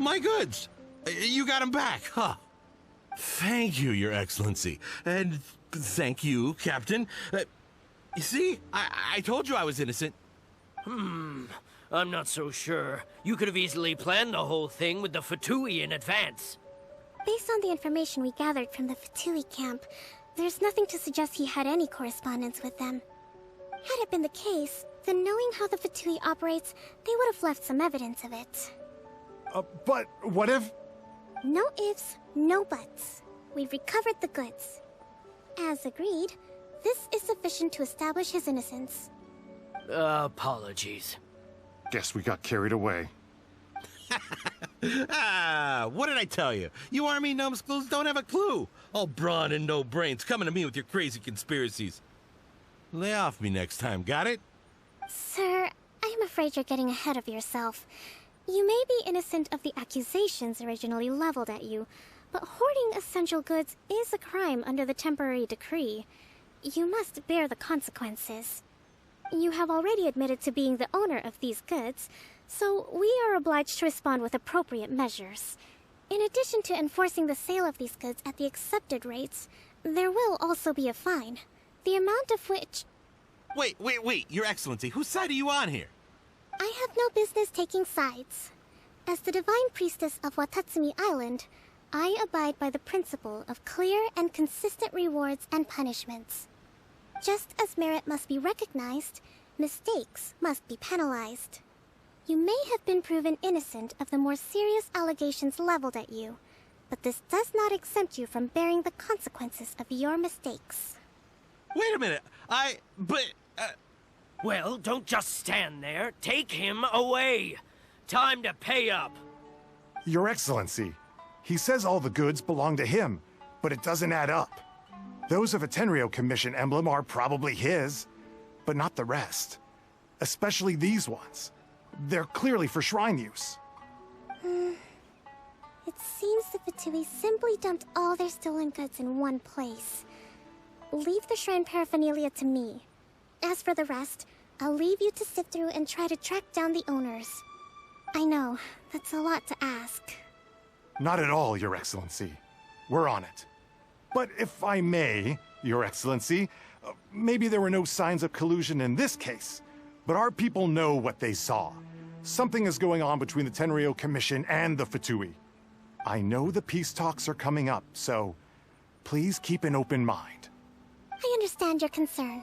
My goods! You got them back, huh? Thank you, Your Excellency. And thank you, Captain. You see, I told you I was innocent. I'm not so sure. You could have easily planned the whole thing with the Fatui in advance. Based on the information we gathered from the Fatui camp, there's nothing to suggest he had any correspondence with them. Had it been the case, then knowing how the Fatui operates, they would have left some evidence of it. But what if... No ifs, no buts. We've recovered the goods. As agreed, this is sufficient to establish his innocence. Apologies. Guess we got carried away. What did I tell you? You army numbskulls don't have a clue. All brawn and no brains coming to me with your crazy conspiracies. Lay off me next time, got it? Sir, I'm afraid you're getting ahead of yourself. You may be innocent of the accusations originally leveled at you, but hoarding essential goods is a crime under the temporary decree. You must bear the consequences. You have already admitted to being the owner of these goods, so we are obliged to respond with appropriate measures. In addition to enforcing the sale of these goods at the accepted rates, there will also be a fine, the amount of which... Wait, Your Excellency, whose side are you on here? I have no business taking sides. As the Divine Priestess of Watatsumi Island, I abide by the principle of clear and consistent rewards and punishments. Just as merit must be recognized, mistakes must be penalized. You may have been proven innocent of the more serious allegations leveled at you, but this does not exempt you from bearing the consequences of your mistakes. Wait a minute, Well, don't just stand there. Take him away. Time to pay up. Your Excellency, he says all the goods belong to him, but it doesn't add up. Those of a Tenryo Commission emblem are probably his, but not the rest. Especially these ones. They're clearly for shrine use. It seems the Fatui simply dumped all their stolen goods in one place. Leave the shrine paraphernalia to me. As for the rest, I'll leave you to sift through and try to track down the owners. I know, that's a lot to ask. Not at all, Your Excellency. We're on it. But if I may, Your Excellency, maybe there were no signs of collusion in this case, but our people know what they saw. Something is going on between the Tenryo Commission and the Fatui. I know the peace talks are coming up, so please keep an open mind. I understand your concern.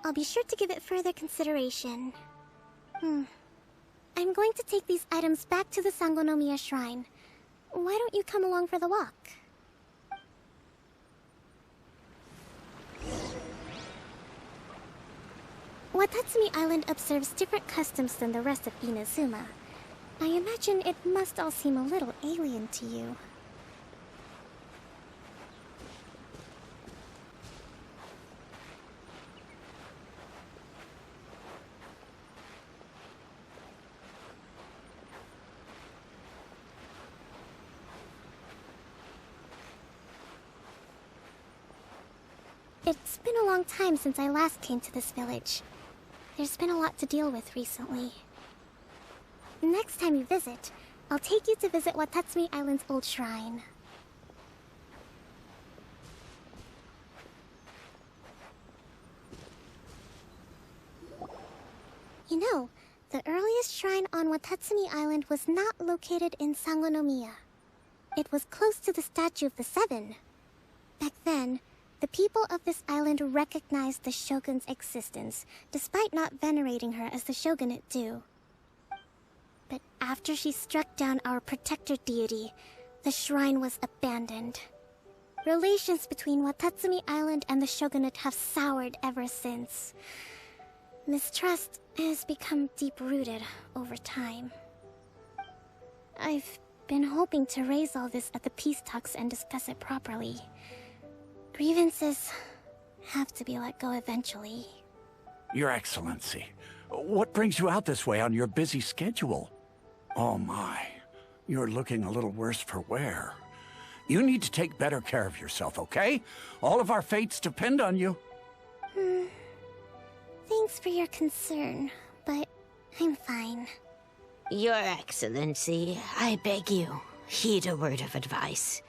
I'll be sure to give it further consideration. I'm going to take these items back to the Sangonomiya Shrine. Why don't you come along for the walk? Watatsumi Island observes different customs than the rest of Inazuma. I imagine it must all seem a little alien to you. It's been a long time since I last came to this village. There's been a lot to deal with recently. Next time you visit, I'll take you to visit Watatsumi Island's old shrine. You know, the earliest shrine on Watatsumi Island was not located in Sangonomiya. It was close to the Statue of the Seven. Back then, the people of this island recognized the shogun's existence, despite not venerating her as the shogunate do. But after she struck down our protector deity, the shrine was abandoned. Relations between Watatsumi Island and the shogunate have soured ever since. Mistrust has become deep-rooted over time. I've been hoping to raise all this at the peace talks and discuss it properly. Grievances have to be let go eventually. Your Excellency, what brings you out this way on your busy schedule? Oh my, you're looking a little worse for wear. You need to take better care of yourself, okay? All of our fates depend on you. Thanks for your concern, but I'm fine. Your Excellency, I beg you, heed a word of advice.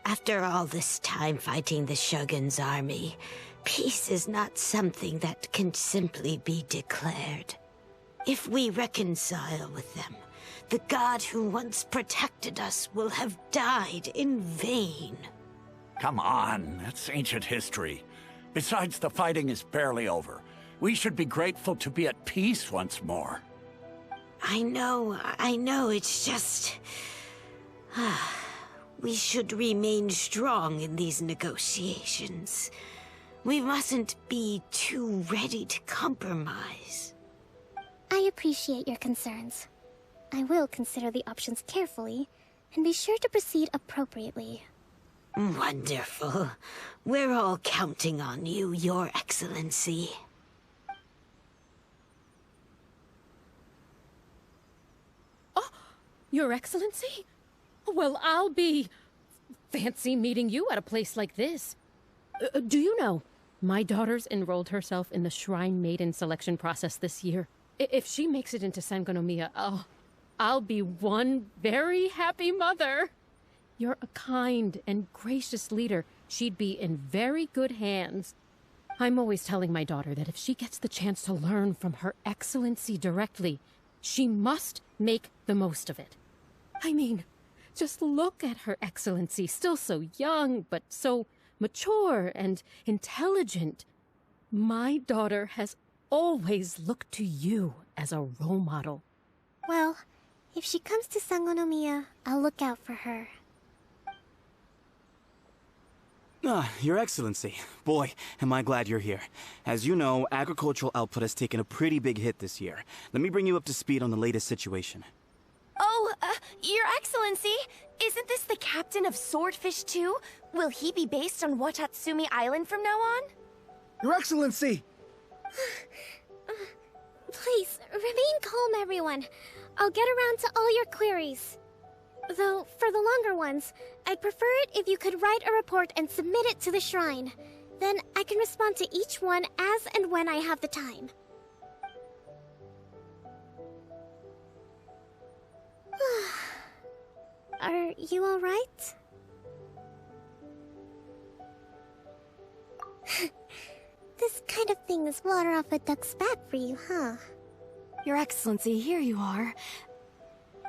After all this time fighting the Shogun's army, peace is not something that can simply be declared. If we reconcile with them, the god who once protected us will have died in vain. Come on, that's ancient history. Besides, the fighting is barely over. We should be grateful to be at peace once more. I know, it's just... We should remain strong in these negotiations. We mustn't be too ready to compromise. I appreciate your concerns. I will consider the options carefully, and be sure to proceed appropriately. Wonderful. We're all counting on you, Your Excellency. Oh, Your Excellency? Well, I'll be... fancy meeting you at a place like this. Do you know, my daughter's enrolled herself in the Shrine Maiden selection process this year. If she makes it into Sangonomiya, I'll be one very happy mother. You're a kind and gracious leader. She'd be in very good hands. I'm always telling my daughter that if she gets the chance to learn from Her Excellency directly, she must make the most of it. I mean, just look at Her Excellency, still so young, but so mature and intelligent. My daughter has always looked to you as a role model. Well, if she comes to Sangonomiya, I'll look out for her. Your Excellency. Boy, am I glad you're here. As you know, agricultural output has taken a pretty big hit this year. Let me bring you up to speed on the latest situation. Oh, Your Excellency, isn't this the captain of Swordfish too? Will he be based on Watatsumi Island from now on? Your Excellency! Please, remain calm, everyone. I'll get around to all your queries. Though, for the longer ones, I'd prefer it if you could write a report and submit it to the shrine. Then I can respond to each one as and when I have the time. Are you alright? This kind of thing is water off a duck's back for you, huh? Your Excellency, here you are.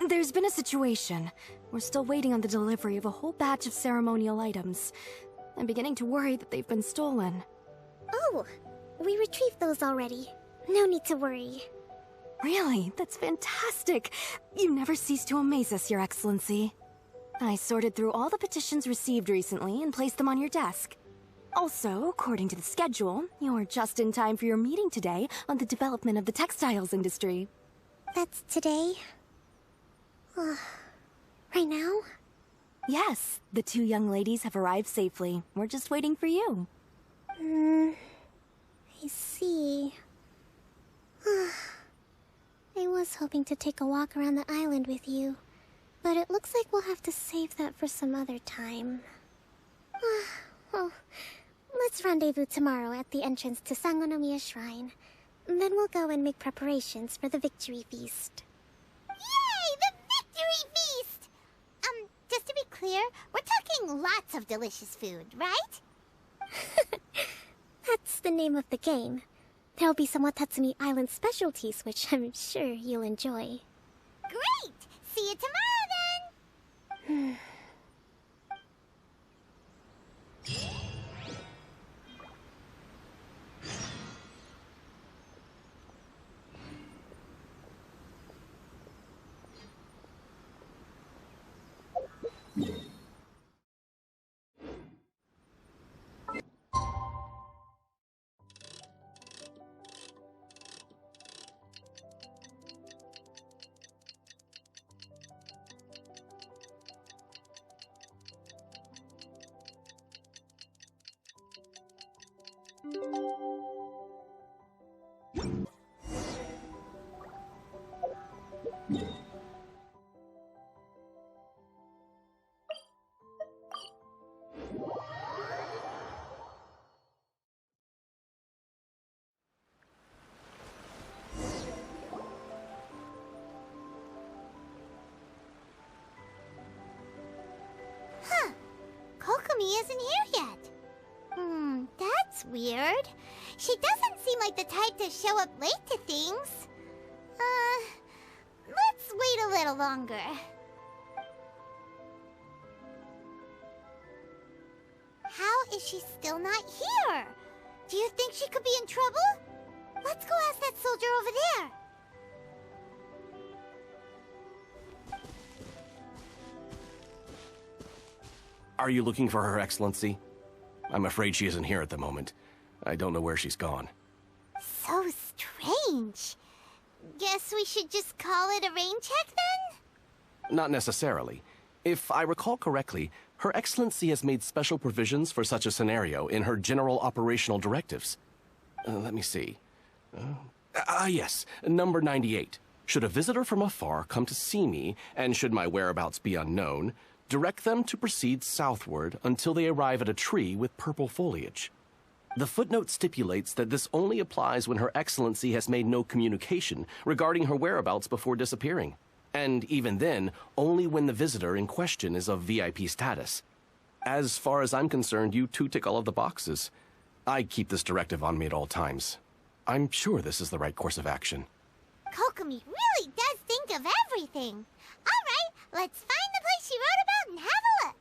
There's been a situation. We're still waiting on the delivery of a whole batch of ceremonial items. I'm beginning to worry that they've been stolen. Oh, we retrieved those already. No need to worry. Really? That's fantastic. You never cease to amaze us, Your Excellency. I sorted through all the petitions received recently and placed them on your desk. Also, according to the schedule, you're just in time for your meeting today on the development of the textiles industry. That's today? Right now? Yes, the two young ladies have arrived safely. We're just waiting for you. I see. I was hoping to take a walk around the island with you, but it looks like we'll have to save that for some other time. Well, let's rendezvous tomorrow at the entrance to Sangonomiya Shrine. Then we'll go and make preparations for the victory feast. Yay! The victory feast! Just to be clear, we're talking lots of delicious food, right? That's the name of the game. There'll be some Watatsumi Island specialties, which I'm sure you'll enjoy. Great! See you tomorrow, then! She doesn't seem like the type to show up late to things. Let's wait a little longer. How is she still not here? Do you think she could be in trouble? Let's go ask that soldier over there. Are you looking for Her Excellency? I'm afraid she isn't here at the moment. I don't know where she's gone. So strange. Guess we should just call it a rain check then? Not necessarily. If I recall correctly, Her Excellency has made special provisions for such a scenario in her general operational directives. Let me see. Yes, number 98. Should a visitor from afar come to see me, and should my whereabouts be unknown, direct them to proceed southward until they arrive at a tree with purple foliage. The footnote stipulates that this only applies when Her Excellency has made no communication regarding her whereabouts before disappearing. And even then, only when the visitor in question is of VIP status. As far as I'm concerned, you two tick all of the boxes. I keep this directive on me at all times. I'm sure this is the right course of action. Kokomi really does think of everything. All right, let's find the place she wrote about and have a look.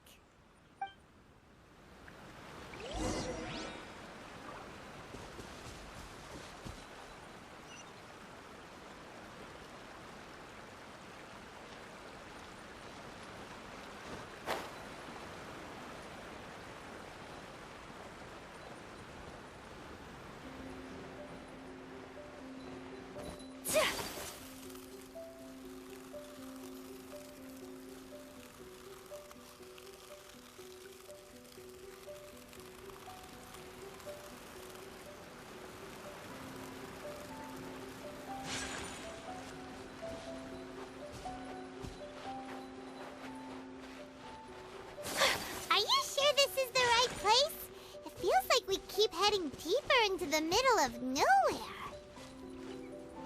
Heading deeper into the middle of nowhere.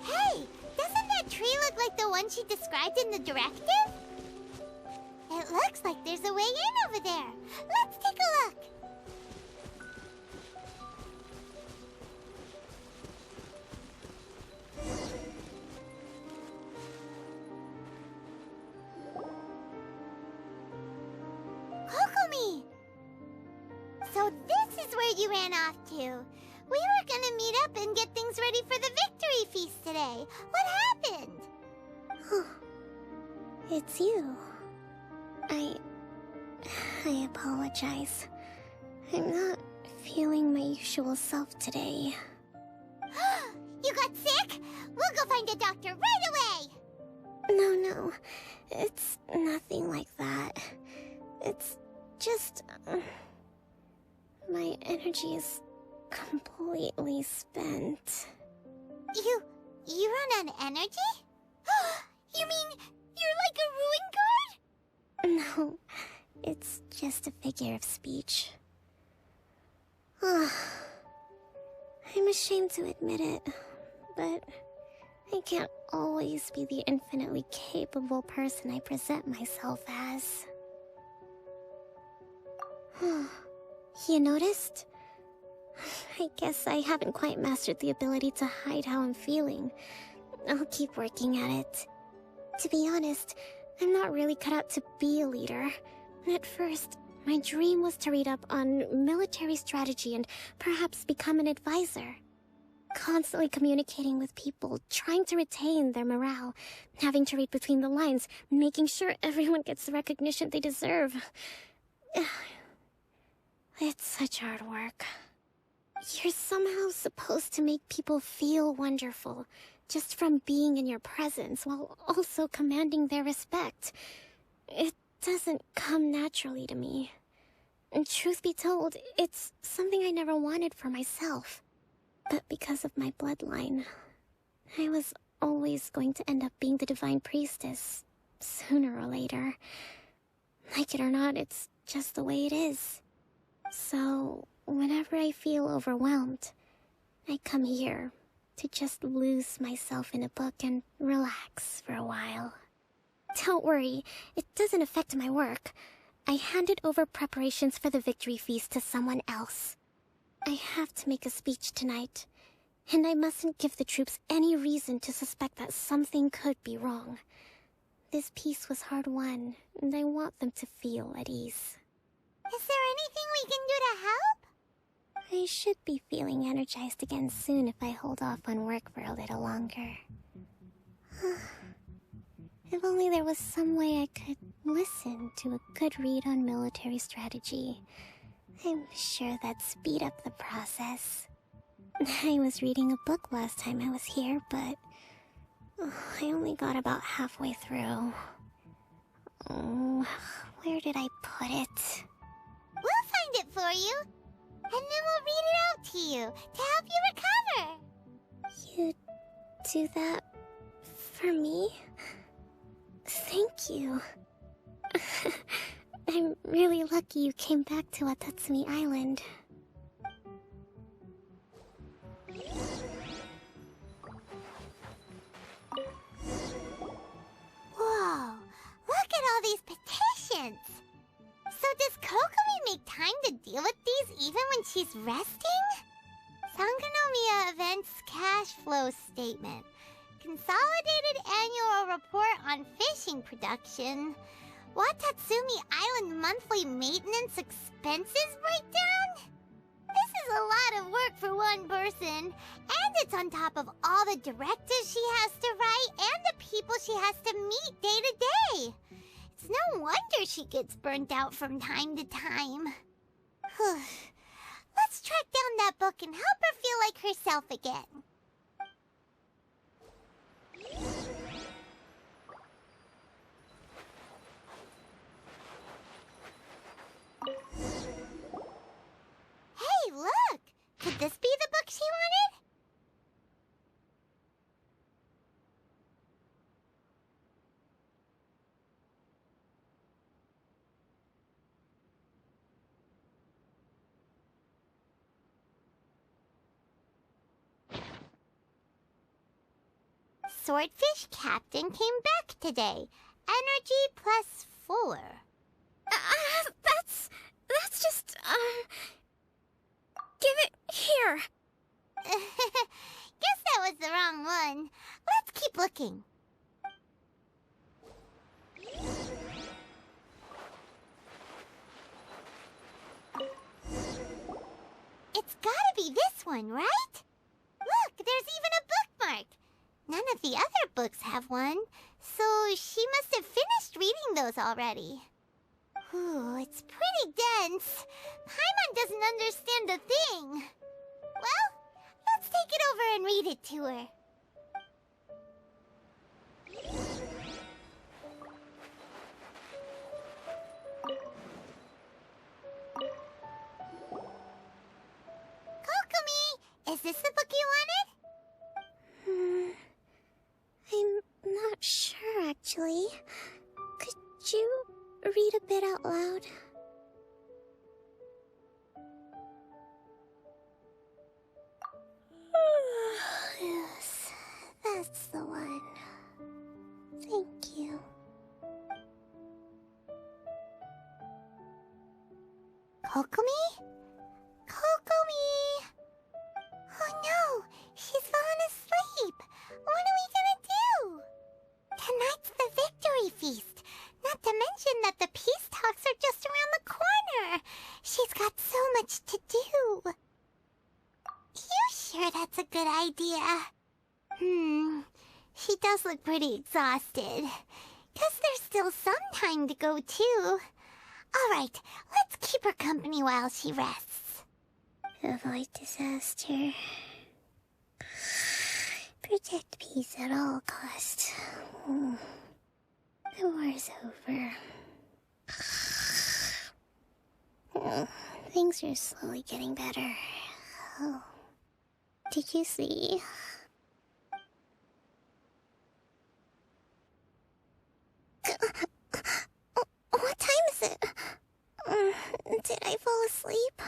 Hey, doesn't that tree look like the one she described in the directive? It looks like there's a way in over there. Let's take a look. Kokomi! So this is where you ran off to. We were gonna meet up and get things ready for the victory feast today. What happened? It's you. I apologize. I'm not feeling my usual self today. You got sick? We'll go find a doctor right away! No. It's nothing like that. It's just... my energy is completely spent. You run on energy? You mean you're like a ruin guard? No, it's just a figure of speech. I'm ashamed to admit it, but I can't always be the infinitely capable person I present myself as. You noticed? I guess I haven't quite mastered the ability to hide how I'm feeling. I'll keep working at it. To be honest, I'm not really cut out to be a leader. At first, my dream was to read up on military strategy and perhaps become an advisor. Constantly communicating with people, trying to retain their morale, having to read between the lines, making sure everyone gets the recognition they deserve. It's such hard work. You're somehow supposed to make people feel wonderful, just from being in your presence, while also commanding their respect. It doesn't come naturally to me. And truth be told, it's something I never wanted for myself. But because of my bloodline, I was always going to end up being the Divine Priestess, sooner or later. Like it or not, it's just the way it is. So, whenever I feel overwhelmed, I come here to just lose myself in a book and relax for a while. Don't worry, it doesn't affect my work. I handed over preparations for the victory feast to someone else. I have to make a speech tonight, and I mustn't give the troops any reason to suspect that something could be wrong. This peace was hard-won, and I want them to feel at ease. Is there anything we can do to help? I should be feeling energized again soon if I hold off on work for a little longer. If only there was some way I could listen to a good read on military strategy. I'm sure that'd speed up the process. I was reading a book last time I was here, but I only got about halfway through. Where did I put it? We'll find it for you, and then we'll read it out to you to help you recover. You do that for me? Thank you. I'm really lucky you came back to Watatsumi Island. Whoa, look at all these petitions. So does Kokomi make time to deal with these even when she's resting? Sangonomiya Events Cash Flow Statement. Consolidated Annual Report on Fishing Production. Watatsumi Island Monthly Maintenance Expenses Breakdown? This is a lot of work for one person, and it's on top of all the directives she has to write and the people she has to meet day to day. It's no wonder she gets burnt out from time to time. Let's track down that book and help her feel like herself again. Hey, look! Could this be the book she wanted? Swordfish Captain came back today. Energy +4. That's just, give it here. Guess that was the wrong one. Let's keep looking. It's gotta be this one, right? Look, there's even a bookmark. None of the other books have one, so she must have finished reading those already. Ooh, it's pretty dense. Paimon doesn't understand a thing. Well, let's take it over and read it to her. Kokomi, is this the book you wanted? I'm not sure, actually. Could you read a bit out loud? Yes, that's the one. Thank you. Kokomi? Kokomi! Oh no, she's fallen asleep. What are we gonna do? Tonight's the victory feast. Not to mention that the peace talks are just around the corner. She's got so much to do. You sure that's a good idea? She does look pretty exhausted. Guess there's still some time to go, too. Alright, let's keep her company while she rests. Avoid disaster. Protect peace at all costs. The war's over. Things are slowly getting better. Oh. Did you see? What time is it? Did I fall asleep?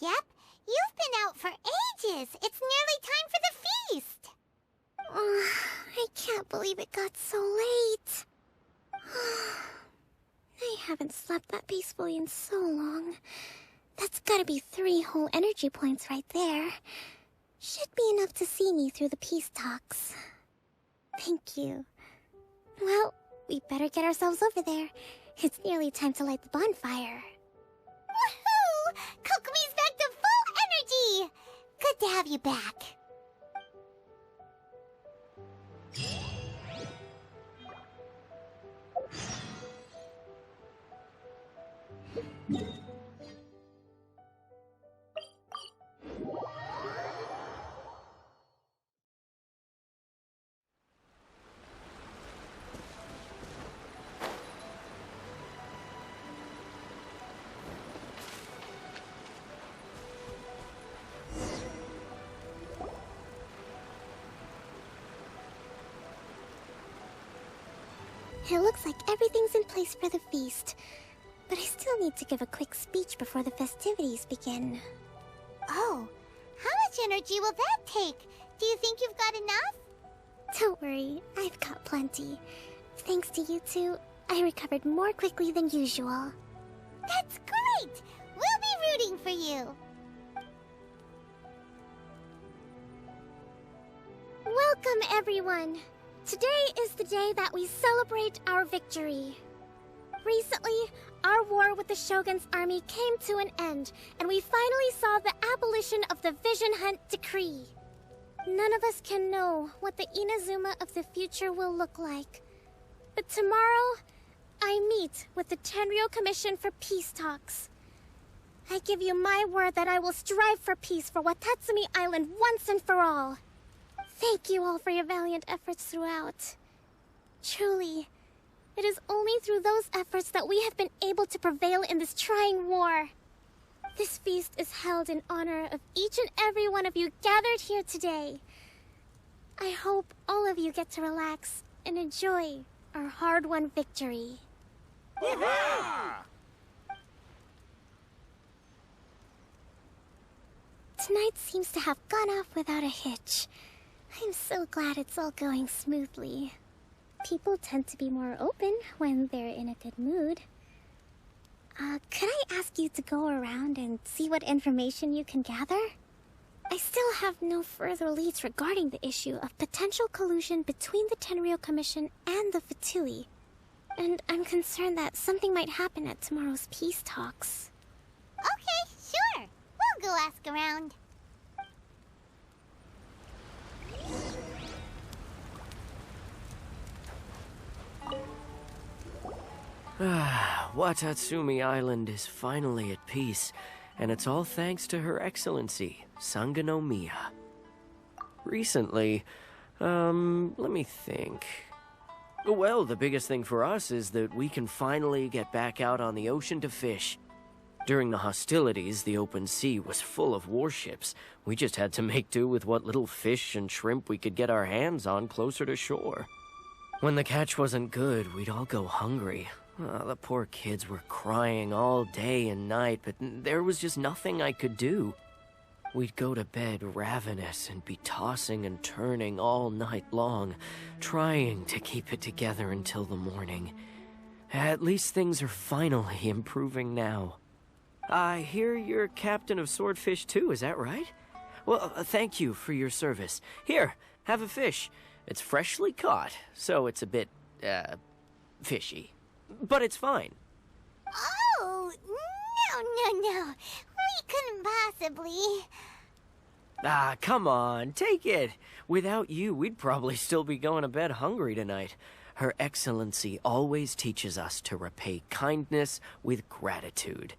Yep, you've been out for ages. It's nearly time for the feast. I can't believe it got so late. I haven't slept that peacefully in so long. That's gotta be 3 whole energy points right there. Should be enough to see me through the peace talks. Thank you. Well, we better get ourselves over there. It's nearly time to light the bonfire. Woohoo! Kokomi's back to full energy! Good to have you back. It looks like everything's in place for the feast. But I still need to give a quick speech before the festivities begin. Oh, how much energy will that take? Do you think you've got enough? Don't worry, I've got plenty. Thanks to you two, I recovered more quickly than usual. That's great! We'll be rooting for you. Welcome, everyone! Today is the day that we celebrate our victory. Recently, our war with the Shogun's army came to an end, and we finally saw the abolition of the Vision Hunt Decree. None of us can know what the Inazuma of the future will look like. But tomorrow, I meet with the Tenryou Commission for peace talks. I give you my word that I will strive for peace for Watatsumi Island once and for all. Thank you all for your valiant efforts throughout. Truly, it is only through those efforts that we have been able to prevail in this trying war. This feast is held in honor of each and every one of you gathered here today. I hope all of you get to relax and enjoy our hard-won victory. Tonight seems to have gone off without a hitch. I'm so glad it's all going smoothly. People tend to be more open when they're in a good mood. Could I ask you to go around and see what information you can gather? I still have no further leads regarding the issue of potential collusion between the Tenryou Commission and the Fatui. And I'm concerned that something might happen at tomorrow's peace talks. Okay, sure. We'll go ask around. Watatsumi Island is finally at peace, and it's all thanks to Her Excellency, Sangonomiya. Recently, let me think. Well, the biggest thing for us is that we can finally get back out on the ocean to fish. During the hostilities, the open sea was full of warships. We just had to make do with what little fish and shrimp we could get our hands on closer to shore. When the catch wasn't good, we'd all go hungry. The poor kids were crying all day and night, but there was just nothing I could do. We'd go to bed ravenous and be tossing and turning all night long, trying to keep it together until the morning. At least things are finally improving now. I hear you're captain of Swordfish too, is that right? Well, thank you for your service. Here, have a fish. It's freshly caught, so it's a bit, fishy. But it's fine. Oh, no. We couldn't possibly. Ah, come on, take it. Without you, we'd probably still be going to bed hungry tonight. Her Excellency always teaches us to repay kindness with gratitude.